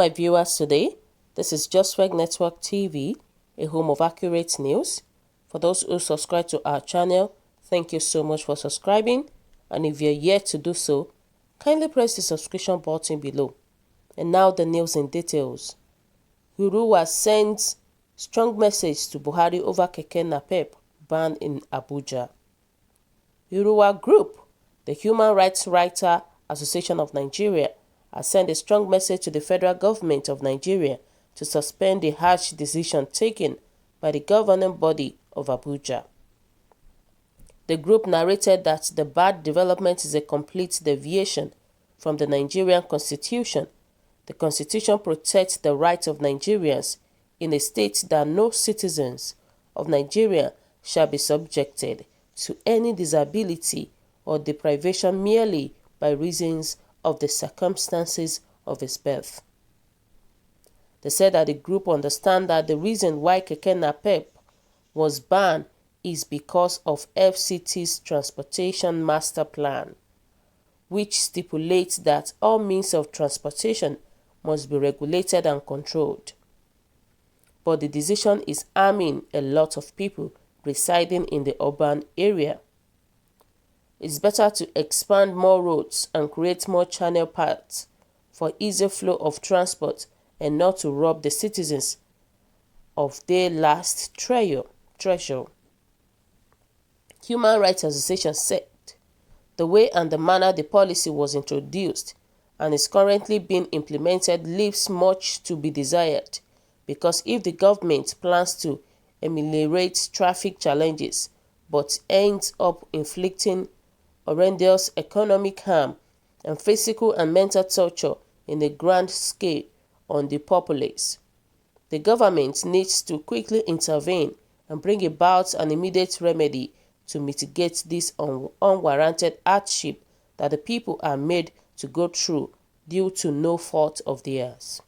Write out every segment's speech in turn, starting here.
my viewers today. This is Ssag Network TV, a home of accurate news. For those who subscribe to our channel, thank you so much for subscribing. And if you're yet to do so, kindly press the subscription button below. And now the news in details. Huriwa sends strong message to Buhari over Keke Napep ban in Abuja. Huriwa Group, the Human Rights Writer Association of Nigeria, has sent a strong message to the federal government of Nigeria to suspend the harsh decision taken by the governing body of Abuja. The group narrated that the bad development is a complete deviation from the Nigerian Constitution. The Constitution protects the rights of Nigerians in a state that no citizens of Nigeria shall be subjected to any disability or deprivation merely by reasons of the circumstances of his birth. They said that the group understand that the reason why Keke Napep was banned is because of FCT's Transportation Master Plan, which stipulates that all means of transportation must be regulated and controlled. But the decision is harming a lot of people residing in the urban area. It's better to expand more roads and create more channel paths for easy flow of transport and not to rob the citizens of their last treasure. Human Rights Association said the way and the manner the policy was introduced and is currently being implemented leaves much to be desired, because if the government plans to ameliorate traffic challenges but ends up inflicting horrendous economic harm and physical and mental torture in a grand scale on the populace, the government needs to quickly intervene and bring about an immediate remedy to mitigate this unwarranted hardship that the people are made to go through due to no fault of theirs.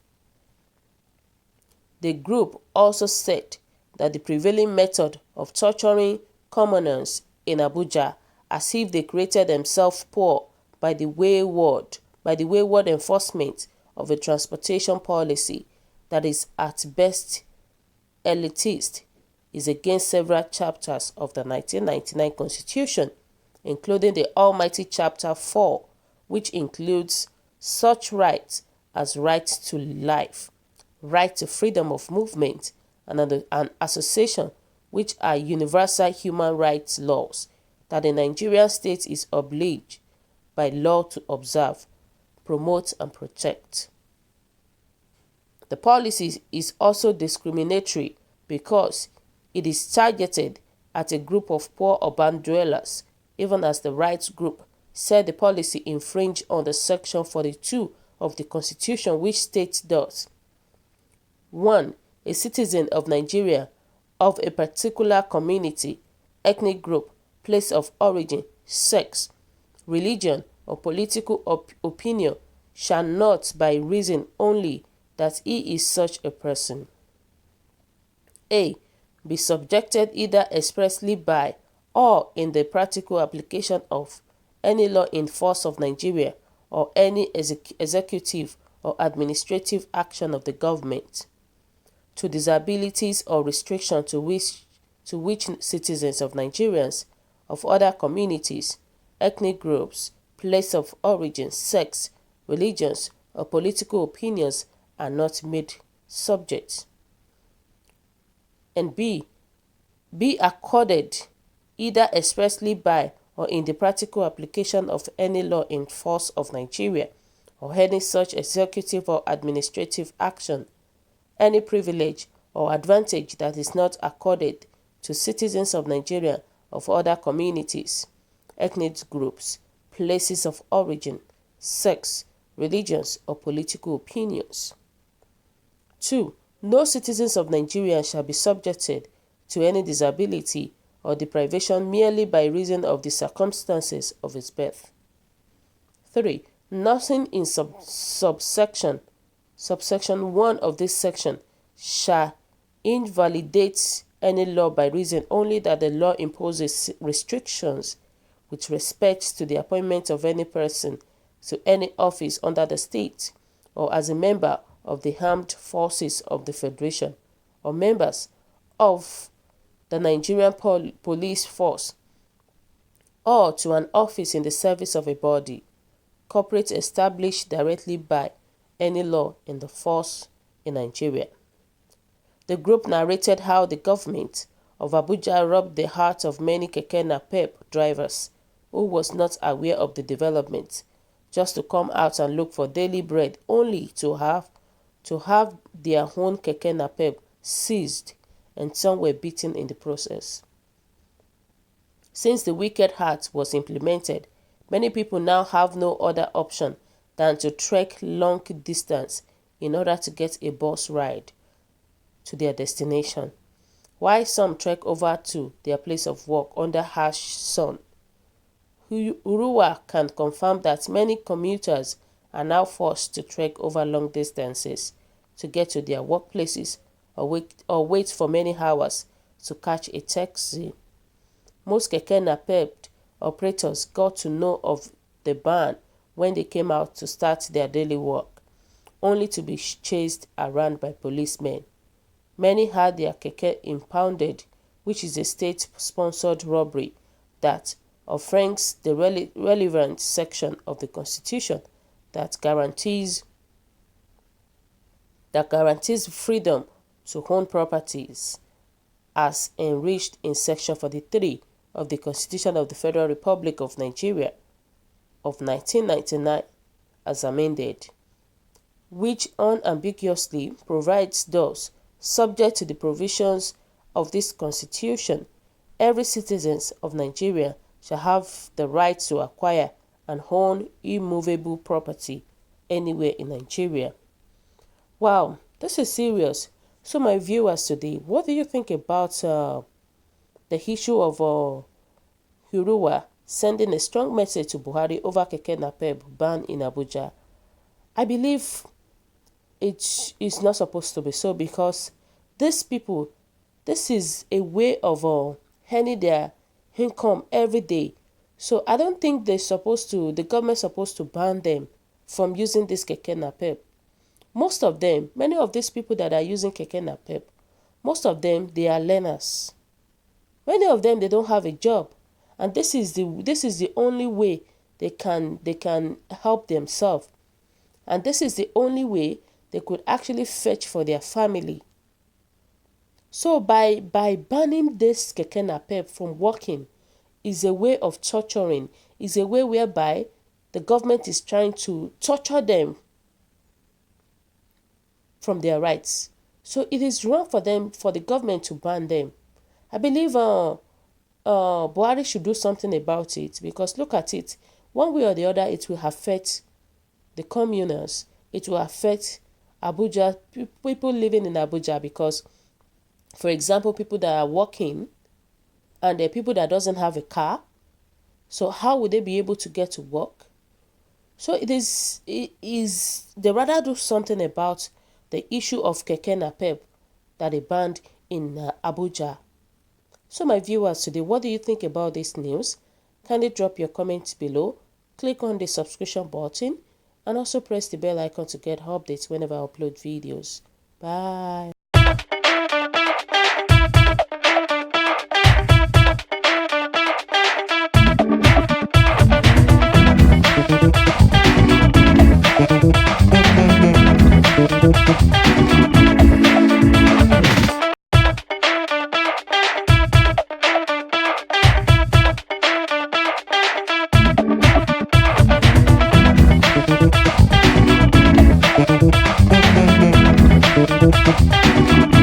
The group also said that the prevailing method of torturing commoners in Abuja as if they created themselves poor by the wayward enforcement of a transportation policy that is at best elitist is against several chapters of the 1999 Constitution, including the almighty Chapter 4, which includes such rights as right to life, right to freedom of movement, and an association, which are universal human rights laws that the Nigerian state is obliged by law to observe, promote, and protect. The policy is also discriminatory because it is targeted at a group of poor urban dwellers, even as the rights group said the policy infringed on the Section 42 of the Constitution, which states thus: 1. A citizen of Nigeria of a particular community, ethnic group, place of origin, sex, religion, or political opinion shall not, by reason only that he is such a person, a. Be subjected either expressly by or in the practical application of any law in force of Nigeria or any executive or administrative action of the government to disabilities or restriction to which citizens of Nigerians of other communities, ethnic groups, place of origin, sex, religions, or political opinions are not made subject. And B. Be accorded either expressly by or in the practical application of any law in force of Nigeria or any such executive or administrative action, any privilege or advantage that is not accorded to citizens of Nigeria of other communities, ethnic groups, places of origin, sex, religions, or political opinions. 2. No citizens of Nigeria shall be subjected to any disability or deprivation merely by reason of the circumstances of his birth. 3. Nothing in subsection 1 of this section shall invalidate any law by reason only that the law imposes restrictions with respect to the appointment of any person to any office under the state or as a member of the armed forces of the Federation or members of the Nigerian police force or to an office in the service of a body, corporate established directly by any law in the force in Nigeria. The group narrated how the government of Abuja robbed the heart of many keke napep drivers who was not aware of the development, just to come out and look for daily bread only to have their own keke napep seized, and some were beaten in the process. Since the Wicked Heart was implemented, many people now have no other option than to trek long distance in order to get a bus ride to their destination, while some trek over to their place of work under harsh sun. Huriwa can confirm that many commuters are now forced to trek over long distances to get to their workplaces or wait for many hours to catch a taxi. Most keke napep operators got to know of the ban when they came out to start their daily work, only to be chased around by policemen. Many had their keke impounded, which is a state-sponsored robbery that offends the relevant section of the Constitution that guarantees freedom to own properties, as enriched in Section 43 of the Constitution of the Federal Republic of Nigeria of 1999 as amended, which unambiguously provides those subject to the provisions of this Constitution, every citizen of Nigeria shall have the right to acquire and own immovable property anywhere in Nigeria. Wow, this is serious. So my viewers today, what do you think about the issue of Huriwa sending a strong message to Buhari over keke napep ban in Abuja? I believe it is not supposed to be so, because these people, this is a way of earning their income every day. So I don't think the government supposed to ban them from using this keke napep. Most of them, many of these people that are using keke napep, most of them, they are learners. Many of them, they don't have a job, and this is the only way they can help themselves, and this is the only way they could actually fetch for their family. So by banning this keke napep from working is a way of torturing, is a way whereby the government is trying to torture them from their rights. So it is wrong for the government to ban them. I believe Buhari should do something about it, because look at it, one way or the other it will affect the communals, it will affect Abuja, people living in Abuja, because for example, people that are working and the people that doesn't have a car, so how would they be able to get to work? So they rather do something about the issue of keke napep that they banned in Abuja. So my viewers today, what do you think about this news? Kindly drop your comments below, click on the subscription button, and also press the bell icon to get updates whenever I upload videos. Bye. Thank you.